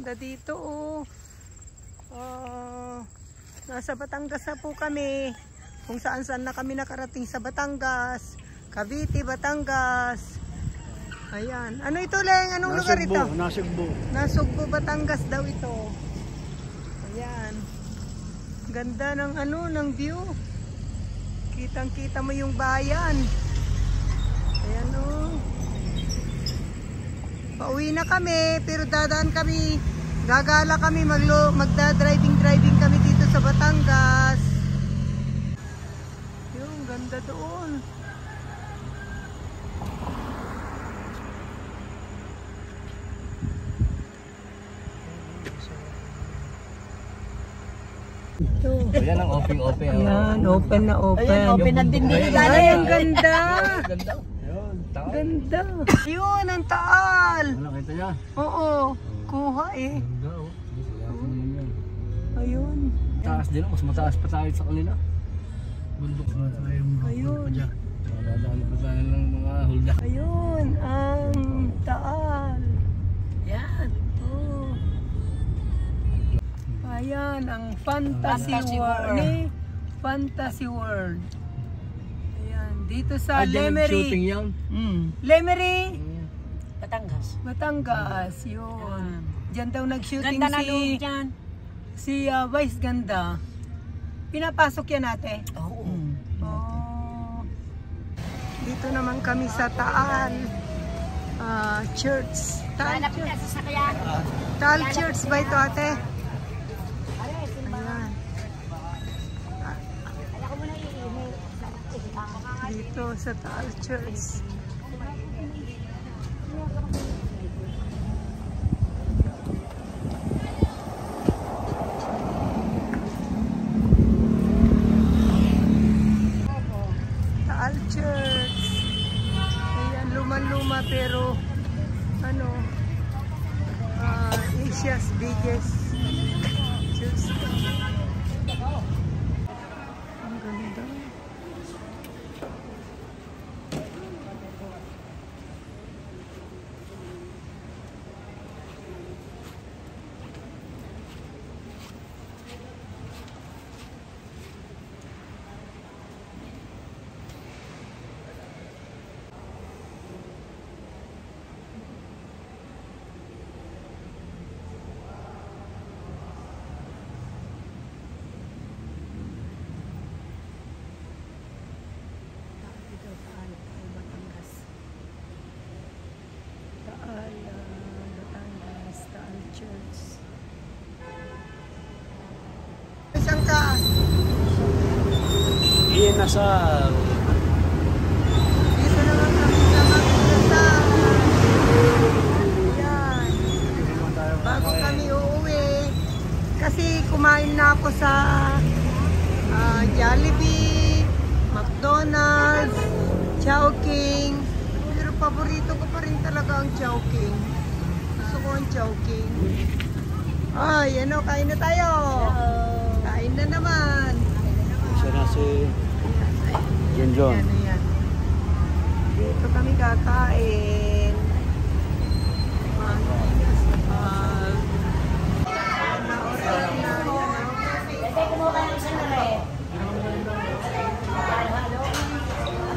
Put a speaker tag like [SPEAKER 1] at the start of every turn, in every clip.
[SPEAKER 1] ganda dito oh. Nasa Batangas na po kami. Kung saan saan na kami nakarating sa Batangas. Cavite, Batangas. Ayan. Ano ito, Leng? Anong lugar ito?
[SPEAKER 2] Nasugbo.
[SPEAKER 1] Nasugbo, Batangas daw ito. Ayan. Ganda ng ng view. Kitang-kita mo yung bayan. Ayan oh. Pauwi na kami, pero dadaan kami. Gagala kami, magda-driving kami dito sa Batangas. Yung ganda doon.
[SPEAKER 2] Ayan ang open.
[SPEAKER 1] Ayan, open na open.
[SPEAKER 3] Ayan, open na din dito.
[SPEAKER 1] Ay, ang ganda.
[SPEAKER 2] Ganda.
[SPEAKER 1] Ganda. Ayun, ang taal.
[SPEAKER 2] Wala kita niya.
[SPEAKER 1] Oo, kuha eh.
[SPEAKER 2] Ganda oh.
[SPEAKER 1] Ayun.
[SPEAKER 2] Taas din, mas mataas pa tayo sa kanila. Bundok na tayo.
[SPEAKER 1] Ayun.
[SPEAKER 2] Nadadaan pa tayo ng mga hulda.
[SPEAKER 1] Ayun, ang taal. Yan. Oh. Ayan, ang Fantasy World. Fantasy World. Ayan, dito sa Lemery.
[SPEAKER 2] Shooting yan.
[SPEAKER 1] Lemery.
[SPEAKER 3] Batangas.
[SPEAKER 1] Yun. Diyan daw nag-shooting
[SPEAKER 3] Ganda na loob dyan.
[SPEAKER 1] si Vice Ganda. Pinapasok yan ate.
[SPEAKER 3] Oo.
[SPEAKER 1] Oh. Dito naman kami sa Taal Church. Taal Church. Taal Church ba ito ate? Ayan. Dito sa Taal Church. Taal Church. Ayan, luma-luma pero Asia's biggest church. Ang ganda. Batangas, Taal Church. Isang ka.
[SPEAKER 2] Iyan nasa...
[SPEAKER 1] Dito naman kami sa Magdasal. Ayan. Bago kami uuwi. Kasi kumain na ako sa Jollibee, McDonald's, Chowking. Pero paborito ko pa rin talaga ang Chowking. Gusto ko ang Chowking. Ay, kain na tayo. Kain na naman.
[SPEAKER 2] Siya na si... John.
[SPEAKER 1] Yan. Dito kami kakain.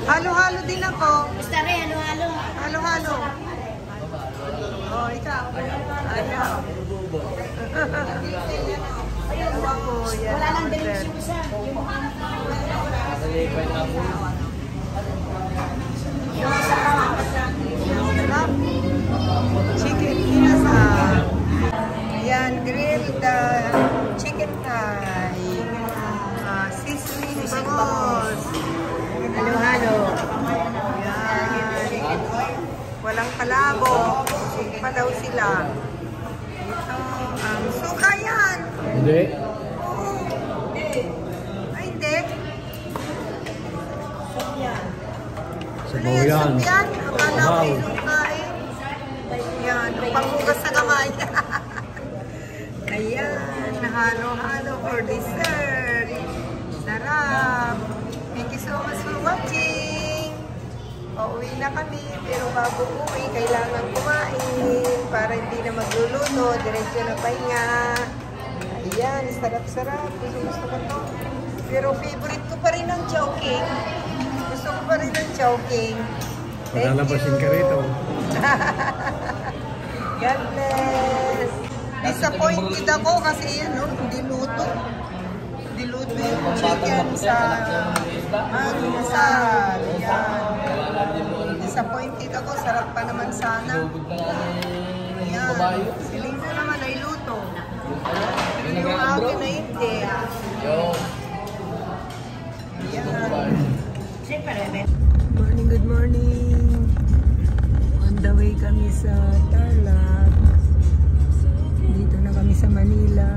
[SPEAKER 1] Halo-halo din ako.
[SPEAKER 3] Basta rin, halo-halo.
[SPEAKER 1] Halo-halo. Oh, ikaw. Ayaw.
[SPEAKER 3] Wala lang deliciosa.
[SPEAKER 1] Chicken inasal. Ayan, grilled chicken thigh. Sizzling bangos.
[SPEAKER 3] Halo-halo.
[SPEAKER 1] Ayan. Walang palabok. Suka pa daw sila. Ito, suka yan.
[SPEAKER 2] Hindi.
[SPEAKER 1] Ay, hindi.
[SPEAKER 2] Sabaw yan.
[SPEAKER 1] Yan. Akala ko yung kain. Yan. Panghugas sa kamay. Ayan. Halo-halo for dessert. Sarap. Thank you so much for watching. Pauwi na kami, pero bago uwi, kailangan kumain para hindi na magluluto, diretso na pahinga. Ayan, sarap-sarap. Gusto ko to. Pero favorite ko pa rin ang Chowking. Gusto ko pa rin ang Chowking. Thank
[SPEAKER 2] Malalabasin ka
[SPEAKER 1] you.
[SPEAKER 2] rito.
[SPEAKER 1] God bless. Disappointed ako kasi yan, no? Hindi luto. Hindi luto yung chicken sa almusal. Yan. Disappointed ako. Sarap pa naman sana. Yan. Si Linggo naman ay luto. Pero yung akin na hindi. Yan. Good morning. On the way kami sa Tarlac. Dito na kami sa Manila.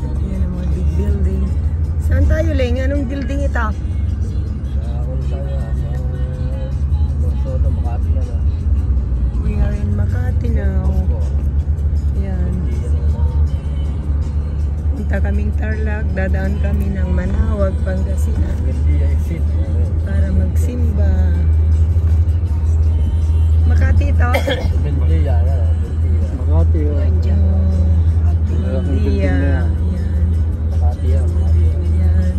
[SPEAKER 1] Yan ang mga big building. Saan tayo, Leng? Anong building ito? We are in Makati now. Yan. Punta kaming Tarlac. Dadaan kami ng Manawag, Pangasinan. Para magsimba. Makati ito.
[SPEAKER 2] Makati yun.
[SPEAKER 1] Yan.
[SPEAKER 2] Makati yan.
[SPEAKER 1] Yan.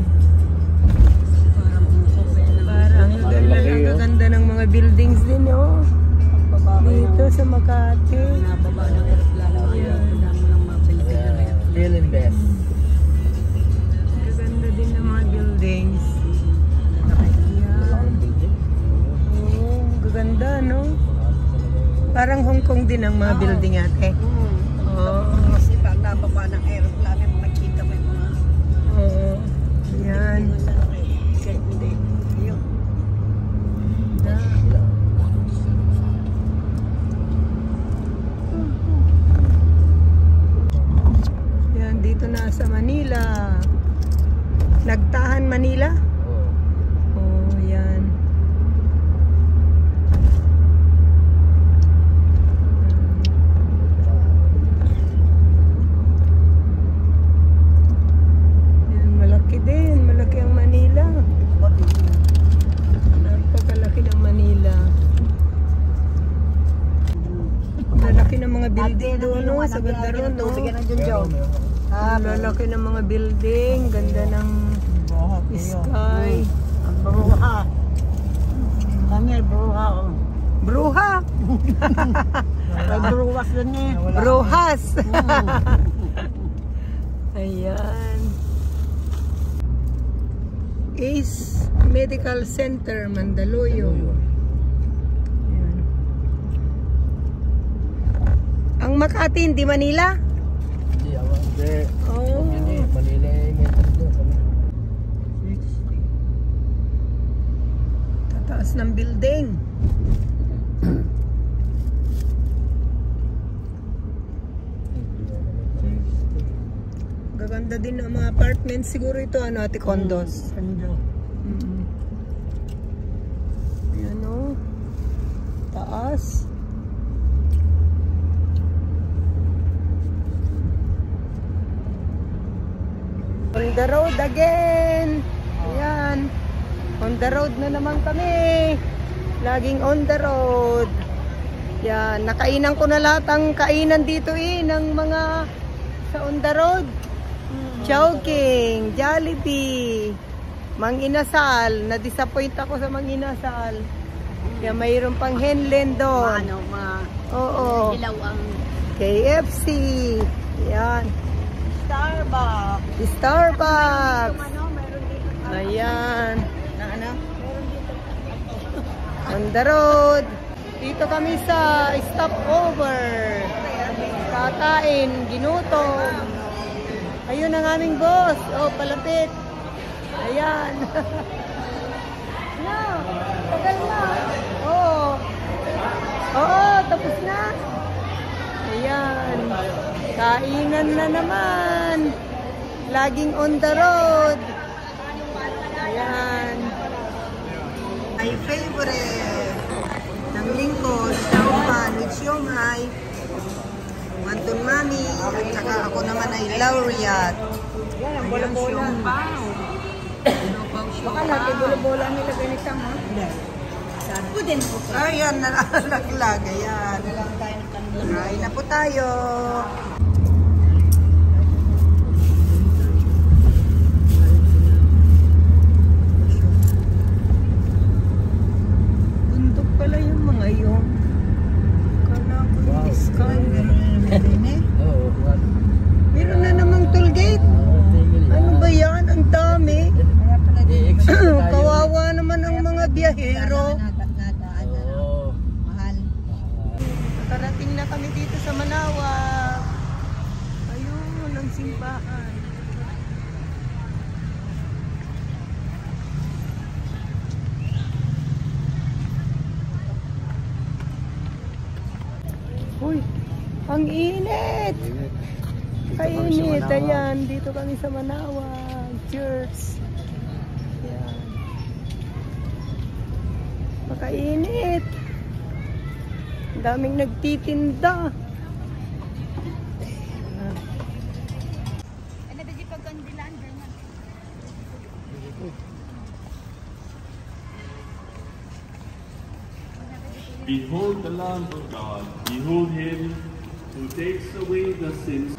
[SPEAKER 1] Parang ang gaganda ng mga buildings din, oh. Dito sa Makati.
[SPEAKER 2] Feeling best.
[SPEAKER 1] Gaganda din ng mga buildings. Oo, gaganda, no? Parang Hong Kong din ang mga building ate. Oo.
[SPEAKER 3] Kasi pag nababa ng aeroplano, makikita mo yung mga...
[SPEAKER 1] Oo. Yan. Yan, dito na sa Manila. Nagtahan Manila? Oh, yan. Yan, malaki din. Malaki ang Manila. Napagkalaki ng Manila. Malaki ng mga building doon, no? Sa ganda ron, no? Ang lalaki ng mga building. Ganda ng sky.
[SPEAKER 3] Ang bruha. Daniel, bruha.
[SPEAKER 1] Bruha!
[SPEAKER 3] May bruwas din eh.
[SPEAKER 1] Bruhas! Ayan. Ace Medical Center, Mandaluyong. Ayan. Ang Makati, hindi Manila?
[SPEAKER 2] Hindi.
[SPEAKER 1] Oh.
[SPEAKER 2] Manila yung metro doon.
[SPEAKER 1] Tataas ng building. Gaganda din ang mga apartments. Siguro ito, ano, ate, condos. Ayan, o. Taas. On the road again. Ayan. On the road na naman kami. Laging on the road. Yan. Nakainan ko na lahat ang kainan dito ng mga sa on the road. Chowking, Jollibee, Mang Inasal. Na-disappoint ako sa Mang Inasal. Kaya mayroon pang Henlen doon.
[SPEAKER 3] Ano,
[SPEAKER 1] Oo.
[SPEAKER 3] ilaw ang...
[SPEAKER 1] KFC. Yan.
[SPEAKER 3] Starbucks.
[SPEAKER 1] Starbucks.
[SPEAKER 3] Meron dito.
[SPEAKER 1] Ayan.
[SPEAKER 3] Na ano? Meron dito.
[SPEAKER 1] On the road. Dito kami sa stopover. Kakain, ginutom. Ayun ang aming boss. Oh, palapit. Ayan. No, tagal na. Oh. Oo, tapos na. Ayan. Kainan na naman. Laging on the road. Ayan. My favorite. Ng lingkod, sauman with siomay. Wanton Mami. At saka ako naman ay laureate.
[SPEAKER 3] Yan, ang bola-bola.
[SPEAKER 1] Baka natin bola-bola nila ganito mo.
[SPEAKER 3] Saan po din po.
[SPEAKER 1] Ayan, nalaglag. Ayan.
[SPEAKER 3] Lang tayo ng kanilang.
[SPEAKER 1] Kain na po tayo. Bundok pala yung mga yun. Kala ko yung sky.
[SPEAKER 2] Oo, what?
[SPEAKER 1] Meron na namang toll gate. Ano ba yan? Ang dami.
[SPEAKER 3] Kaya pala din.
[SPEAKER 1] Kawawa naman ang mga biyahero.
[SPEAKER 2] Oo.
[SPEAKER 3] Mahal.
[SPEAKER 1] Nakarating na kami dito sa Manawa. Ayun, ang simbahan. Uy, ang init! Kainit, ayan. Dito kami sa Manawa. Church. Ayan. Makainit. Ang daming nagtitinda.
[SPEAKER 3] Ano ba di pagkandilaan dyan?
[SPEAKER 4] Behold the Lamb of God, behold him who takes away the sins.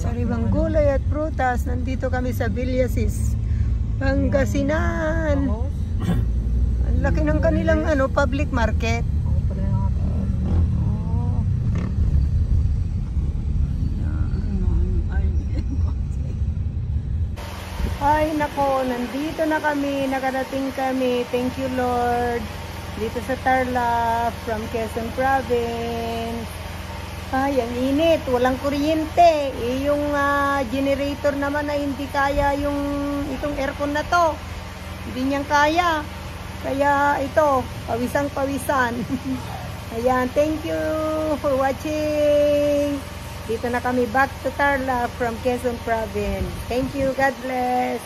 [SPEAKER 1] Sariwang gulay at prutas. Nandito kami sa Villasis, Pangasinan. Ang laki ng kanilang public market. Ay nako, nandito na kami, nakarating kami. Thank you Lord. Dito sa Tarlac from Quezon Province. Ay, ang init, walang kuryente. Yung generator naman na hindi kaya itong aircon na to. Hindi niyang kaya. Kaya ito, pawisang-pawisan. Ayan, thank you for watching. Dito na kami back to Tarlac from Quezon Province. Thank you, God bless.